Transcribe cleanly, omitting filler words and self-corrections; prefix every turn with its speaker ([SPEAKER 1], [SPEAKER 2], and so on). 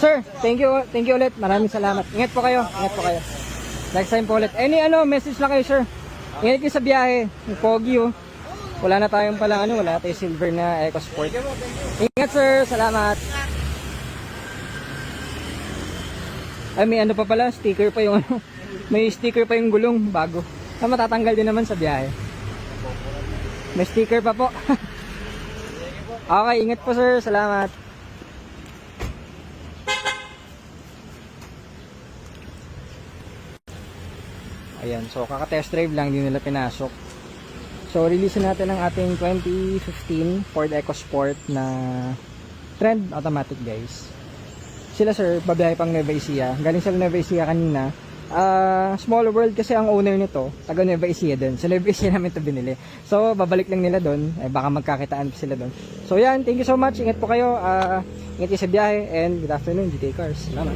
[SPEAKER 1] Sir, thank you ulit. Maraming salamat. Ingat po kayo. Ingat po kayo. Next time po ulit. Any message lang kayo, sir. Ingat kayo sa biyahe. Yung pogi, oh. Wala na tayong pala, wala tayong silver na EcoSport. Ingat, sir. Salamat. Ay, may pa pala, sticker pa yung may sticker pa yung gulong, bago. Matatanggal din naman sa biyahe. May sticker pa po. Okay, ingat po, sir. Salamat. Ayan, so kaka-test drive lang, din nila pinasok. So, release natin ang ating 2015 Ford EcoSport na trend automatic, guys. Sila, sir, babiyahe pang Nueva Ecija. Galing sila Nueva Ecija kanina. Small World kasi ang owner nito, taga Nueva Ecija din. Sa Nueva Ecija namin ito binili. So, babalik lang nila doon. Baka magkakitaan pa sila doon. So, yan. Thank you so much. Ingat po kayo. Ingat kayo sa biyahe. And good afternoon, GTA Cars. Salamat.